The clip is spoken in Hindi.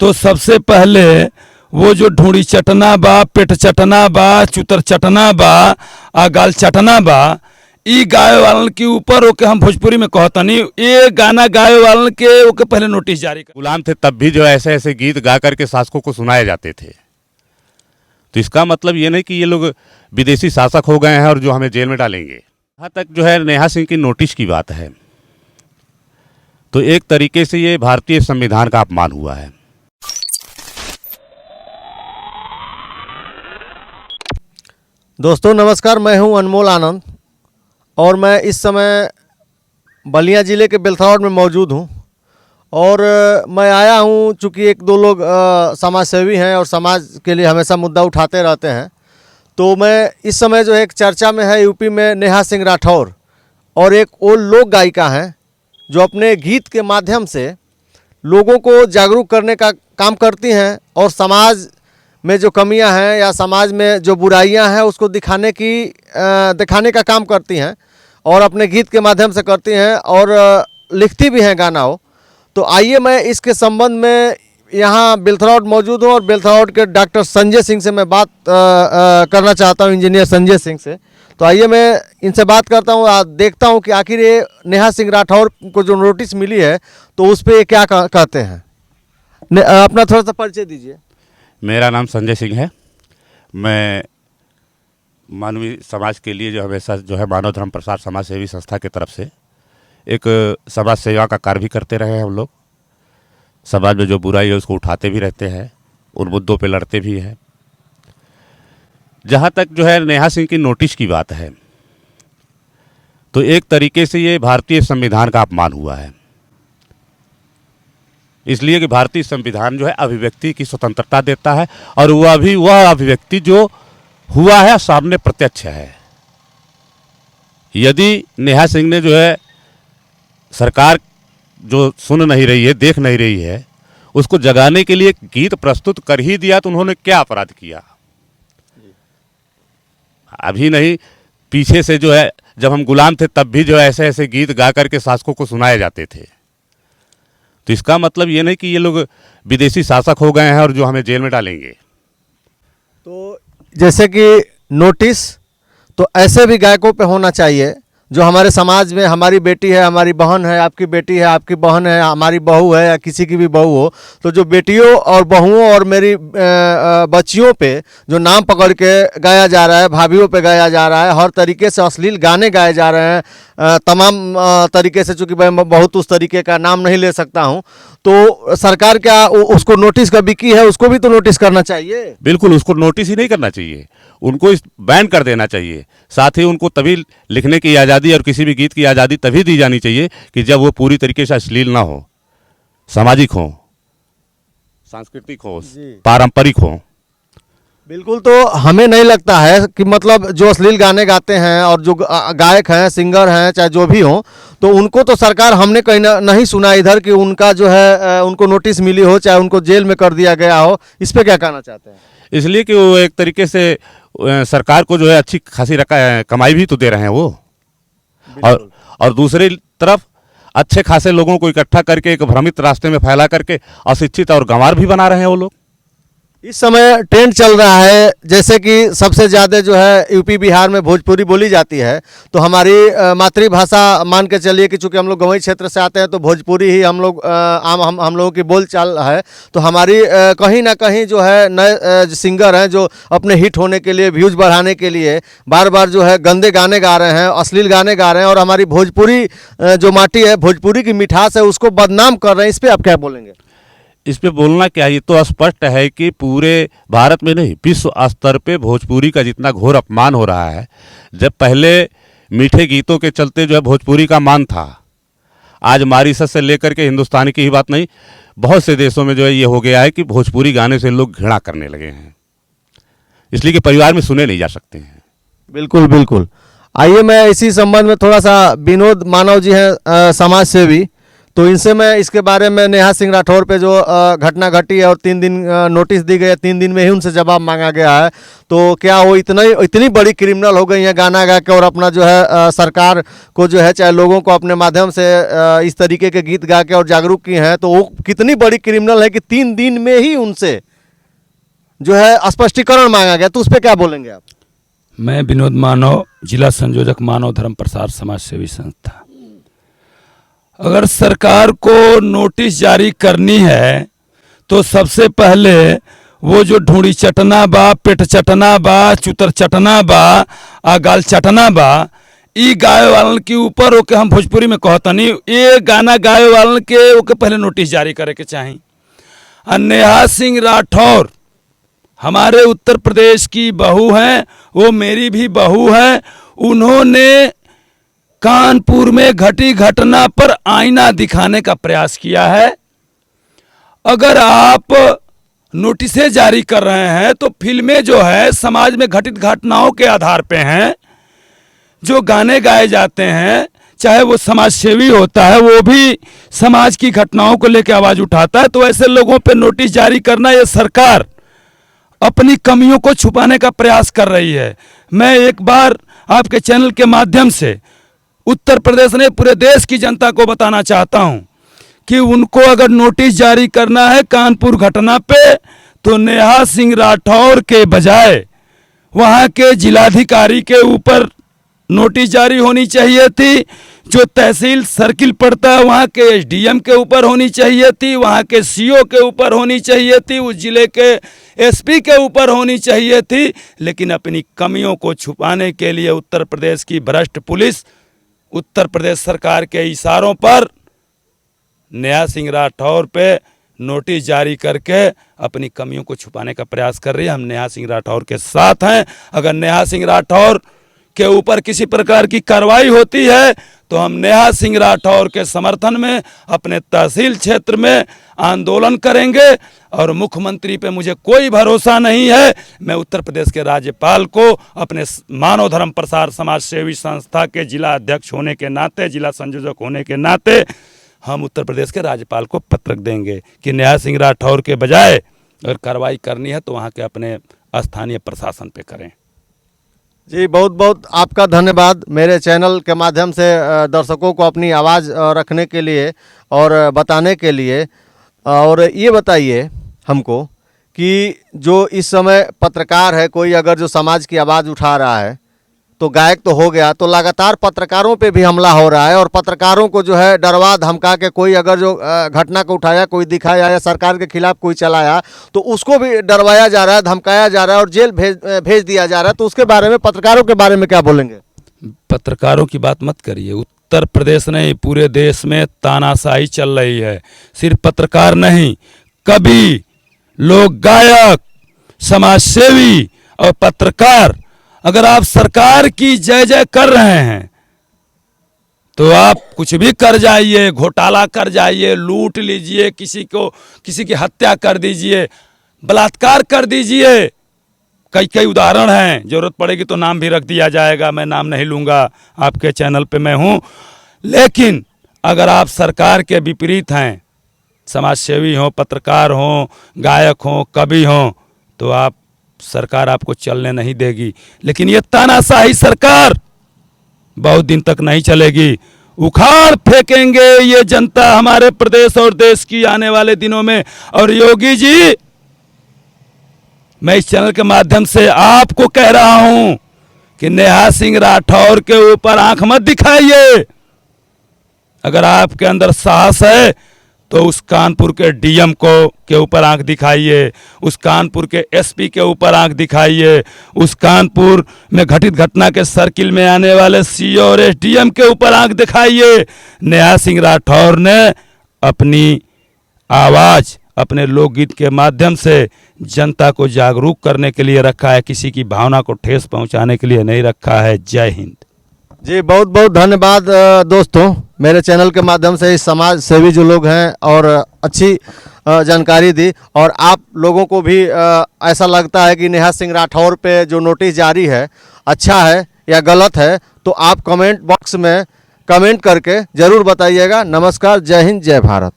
तो सबसे पहले वो जो ढूंढी चटना बा, पेट चटना बा, चुतर चटना बा, आ गाल चटना बा, ई गाय वालन के ऊपर ओके हम भोजपुरी में कहतनी, ये गाना गाय वालन के ओके पहले नोटिस जारी कर। गुलाम थे तब भी जो ऐसे ऐसे गीत गा करके शासकों को सुनाए जाते थे। तो इसका मतलब ये नहीं कि ये लोग विदेशी शासक हो गए हैं और जो हमें जेल में डालेंगे। यहाँ तक जो है नेहा सिंह की नोटिस की बात है, तो एक तरीके से ये भारतीय संविधान का अपमान हुआ है। दोस्तों नमस्कार, मैं हूं अनमोल आनंद और मैं इस समय बलिया ज़िले के बेलथौर में मौजूद हूं। और मैं आया हूं चूँकि एक दो लोग समाज सेवी हैं और समाज के लिए हमेशा मुद्दा उठाते रहते हैं। तो मैं इस समय जो है एक चर्चा में है यूपी में नेहा सिंह राठौर, और एक वो लोक गायिका हैं जो अपने गीत के माध्यम से लोगों को जागरूक करने का काम करती हैं और समाज में जो कमियां हैं या समाज में जो बुराइयां हैं उसको दिखाने का काम करती हैं और अपने गीत के माध्यम से करती हैं और लिखती भी हैं गाना हो। तो आइए मैं इसके संबंध में यहाँ बेलथौर मौजूद हूँ और बेलथौर के डॉक्टर संजय सिंह से मैं बात करना चाहता हूँ, इंजीनियर संजय सिंह से। तो आइए मैं इनसे बात करता हूँ, देखता हूँ कि आखिर ये नेहा सिंह राठौर को जो नोटिस मिली है तो उस पर क्या कहते हैं। अपना थोड़ा सा परिचय दीजिए। मेरा नाम संजय सिंह है। मैं मानवीय समाज के लिए जो हमेशा जो है मानव धर्म प्रसार समाज सेवी संस्था की तरफ से एक समाज सेवा का कार्य भी करते रहे हैं। हम लोग समाज में जो बुराई है उसको उठाते भी रहते हैं, उन मुद्दों पे लड़ते भी हैं। जहाँ तक जो है नेहा सिंह की नोटिस की बात है, तो एक तरीके से ये भारतीय संविधान का अपमान हुआ है। इसलिए कि भारतीय संविधान जो है अभिव्यक्ति की स्वतंत्रता देता है और वह अभिव्यक्ति जो हुआ है सामने प्रत्यक्ष है। यदि नेहा सिंह ने जो है सरकार जो सुन नहीं रही है, देख नहीं रही है, उसको जगाने के लिए गीत प्रस्तुत कर ही दिया तो उन्होंने क्या अपराध किया। अभी नहीं, पीछे से जो है जब हम गुलाम थे तब भी जो ऐसे ऐसे गीत गा करके शासकों को सुनाए जाते थे। तो इसका मतलब ये नहीं कि ये लोग विदेशी शासक हो गए हैं और जो हमें जेल में डालेंगे। तो जैसे कि नोटिस तो ऐसे भी गायकों पे होना चाहिए जो हमारे समाज में हमारी बेटी है, हमारी बहन है, आपकी बेटी है, आपकी बहन है, हमारी बहू है या किसी की भी बहू हो, तो जो बेटियों और बहुओं और मेरी बच्चियों पे जो नाम पकड़ के गाया जा रहा है, भाभीयों पे गाया जा रहा है, हर तरीके से अश्लील गाने गाए जा रहे हैं, तमाम तरीके से। चूँकि मैं बहुत उस तरीके का नाम नहीं ले सकता हूँ, तो सरकार क्या उसको नोटिस का बिकी है, उसको भी तो नोटिस करना चाहिए। बिल्कुल, उसको नोटिस ही नहीं करना चाहिए, उनको इस बैन कर देना चाहिए। साथ ही उनको तभी लिखने की आज़ादी और किसी भी गीत की आज़ादी तभी दी जानी चाहिए कि जब वो पूरी तरीके से अश्लील ना हो, सामाजिक हो, सांस्कृतिक हो, पारंपरिक हो। बिल्कुल। तो हमें नहीं लगता है कि मतलब जो अश्लील गाने गाते हैं और जो गायक हैं, सिंगर हैं, चाहे जो भी हों, तो उनको तो सरकार हमने कहीं नहीं सुना इधर कि उनका जो है उनको नोटिस मिली हो, चाहे उनको जेल में कर दिया गया हो। इस पर क्या कहना चाहते हैं? इसलिए कि वो एक तरीके से सरकार को जो है अच्छी खासी कमाई भी तो दे रहे हैं वो, और दूसरी तरफ अच्छे खासे लोगों को इकट्ठा करके एक भ्रमित रास्ते में फैला करके अशिक्षित और गंवार भी बना रहे हैं वो लोग। इस समय ट्रेंड चल रहा है, जैसे कि सबसे ज़्यादा जो है यूपी बिहार में भोजपुरी बोली जाती है, तो हमारी मातृभाषा मान के चलिए कि चूँकि हम लोग गंवई क्षेत्र से आते हैं तो भोजपुरी ही हम लोग हम लोगों की बोलचाल है। तो हमारी कहीं ना कहीं जो है नए सिंगर हैं जो अपने हिट होने के लिए, व्यूज़ बढ़ाने के लिए बार बार जो है गंदे गाने गा रहे हैं, अश्लील गाने गा रहे हैं और हमारी भोजपुरी जो माटी है, भोजपुरी की मिठास है, उसको बदनाम कर रहे हैं। इस पर आप क्या बोलेंगे? इस पे बोलना क्या, ये तो स्पष्ट है कि पूरे भारत में नहीं, विश्व स्तर पे भोजपुरी का जितना घोर अपमान हो रहा है। जब पहले मीठे गीतों के चलते जो है भोजपुरी का मान था, आज मॉरिशस से लेकर के हिंदुस्तान की ही बात नहीं, बहुत से देशों में जो है ये हो गया है कि भोजपुरी गाने से लोग घृणा करने लगे हैं, इसलिए कि परिवार में सुने नहीं जा सकते हैं। बिल्कुल बिल्कुल। आइए मैं इसी संबंध में थोड़ा सा, विनोद मानव जी हैं समाज सेवी, तो इनसे मैं इसके बारे में नेहा सिंह राठौर पे जो घटना घटी है और 3 दिन नोटिस दी गई है, 3 दिन में ही उनसे जवाब मांगा गया है, तो क्या वो इतनी बड़ी क्रिमिनल हो गई हैं गाना गा के और अपना जो है सरकार को जो है चाहे लोगों को अपने माध्यम से इस तरीके के गीत गा के और जागरूक की हैं, तो वो कितनी बड़ी क्रिमिनल है कि 3 दिन में ही उनसे जो है स्पष्टीकरण मांगा गया। तो उस पर क्या बोलेंगे आप? मैं विनोद मानव, जिला संयोजक मानव धर्म प्रसार समाज सेवी संस्था। अगर सरकार को नोटिस जारी करनी है तो सबसे पहले वो जो ढूंढी चटना बा, पेट चटना बा, चुतर चटना बा, आ गाल चटना बा, ई गाय वालन के ऊपर ओके हम भोजपुरी में कहतनी, ये गाना गाय वालन के ओके पहले नोटिस जारी करे के चाही। नेहा सिंह राठौर हमारे उत्तर प्रदेश की बहू हैं, वो मेरी भी बहू है। उन्होंने कानपुर में घटी घटना पर आईना दिखाने का प्रयास किया है। अगर आप नोटिसें जारी कर रहे हैं तो फिल्में जो है समाज में घटित घटनाओं के आधार पे हैं। जो गाने गाए जाते हैं, चाहे वो समाज सेवी होता है, वो भी समाज की घटनाओं को लेकर आवाज उठाता है। तो ऐसे लोगों पे नोटिस जारी करना, ये सरकार अपनी कमियों को छुपाने का प्रयास कर रही है। मैं एक बार आपके चैनल के माध्यम से उत्तर प्रदेश ने पूरे देश की जनता को बताना चाहता हूं कि उनको अगर नोटिस जारी करना है कानपुर घटना पे, तो नेहा सिंह राठौर के बजाय वहां के जिलाधिकारी के ऊपर नोटिस जारी होनी चाहिए थी। जो तहसील सर्किल पड़ता है वहाँ के एसडीएम के ऊपर होनी चाहिए थी, वहाँ के सीओ के ऊपर होनी चाहिए थी, उस जिले के एसपी के ऊपर होनी चाहिए थी। लेकिन अपनी कमियों को छुपाने के लिए उत्तर प्रदेश की भ्रष्ट पुलिस उत्तर प्रदेश सरकार के इशारों पर नेहा सिंह राठौर पे नोटिस जारी करके अपनी कमियों को छुपाने का प्रयास कर रही है। हम नेहा सिंह राठौर के साथ हैं। अगर नेहा सिंह राठौर के ऊपर किसी प्रकार की कार्रवाई होती है तो हम नेहा सिंह राठौर के समर्थन में अपने तहसील क्षेत्र में आंदोलन करेंगे। और मुख्यमंत्री पे मुझे कोई भरोसा नहीं है। मैं उत्तर प्रदेश के राज्यपाल को अपने मानव धर्म प्रसार समाज सेवी संस्था के जिला अध्यक्ष होने के नाते, जिला संयोजक होने के नाते, हम उत्तर प्रदेश के राज्यपाल को पत्र देंगे कि नेहा सिंह राठौर के बजाय अगर कार्रवाई करनी है तो वहाँ के अपने स्थानीय प्रशासन पे करें। जी, बहुत बहुत आपका धन्यवाद मेरे चैनल के माध्यम से दर्शकों को अपनी आवाज़ रखने के लिए और बताने के लिए। और ये बताइए हमको कि जो इस समय पत्रकार है, कोई अगर जो समाज की आवाज़ उठा रहा है तो गायक तो हो गया, तो लगातार पत्रकारों पे भी हमला हो रहा है और पत्रकारों को जो है डरवा धमका के कोई अगर जो घटना को उठाया, कोई दिखाया या सरकार के खिलाफ कोई चलाया तो उसको भी डरवाया जा रहा है, धमकाया जा रहा है और जेल भेज दिया जा रहा है। तो उसके बारे में, पत्रकारों के बारे में क्या बोलेंगे? पत्रकारों की बात मत करिए। उत्तर प्रदेश नहीं, पूरे देश में तानाशाही चल रही है। सिर्फ पत्रकार नहीं, कवि, लोक गायक, समाज सेवी और पत्रकार, अगर आप सरकार की जय जय कर रहे हैं तो आप कुछ भी कर जाइए, घोटाला कर जाइए, लूट लीजिए, किसी की हत्या कर दीजिए, बलात्कार कर दीजिए। कई कई उदाहरण हैं, जरूरत पड़ेगी तो नाम भी रख दिया जाएगा, मैं नाम नहीं लूँगा, आपके चैनल पे मैं हूँ। लेकिन अगर आप सरकार के विपरीत हैं, समाज सेवी हों, पत्रकार हों, गायक हों, कवि हों, तो आप सरकार आपको चलने नहीं देगी। लेकिन ये तानाशाही सरकार बहुत दिन तक नहीं चलेगी। उखाड़ फेंकेंगे ये जनता हमारे प्रदेश और देश की आने वाले दिनों में। और योगी जी, मैं इस चैनल के माध्यम से आपको कह रहा हूं कि नेहा सिंह राठौर के ऊपर आंख मत दिखाइए। अगर आपके अंदर साहस है तो उस कानपुर के डीएम के ऊपर आंख दिखाइए, उस कानपुर के एसपी के ऊपर आंख दिखाइए, उस कानपुर में घटित घटना के सर्किल में आने वाले सीओ और एसडीएम के ऊपर आंख दिखाइए। नेहा सिंह राठौर ने अपनी आवाज़ अपने लोकगीत के माध्यम से जनता को जागरूक करने के लिए रखा है, किसी की भावना को ठेस पहुंचाने के लिए नहीं रखा है। जय हिंद। जी, बहुत बहुत धन्यवाद दोस्तों, मेरे चैनल के माध्यम से इस समाज सेवी जो लोग हैं और अच्छी जानकारी दी। और आप लोगों को भी ऐसा लगता है कि नेहा सिंह राठौर पे जो नोटिस जारी है अच्छा है या गलत है, तो आप कमेंट बॉक्स में कमेंट करके ज़रूर बताइएगा। नमस्कार, जय हिंद, जय भारत।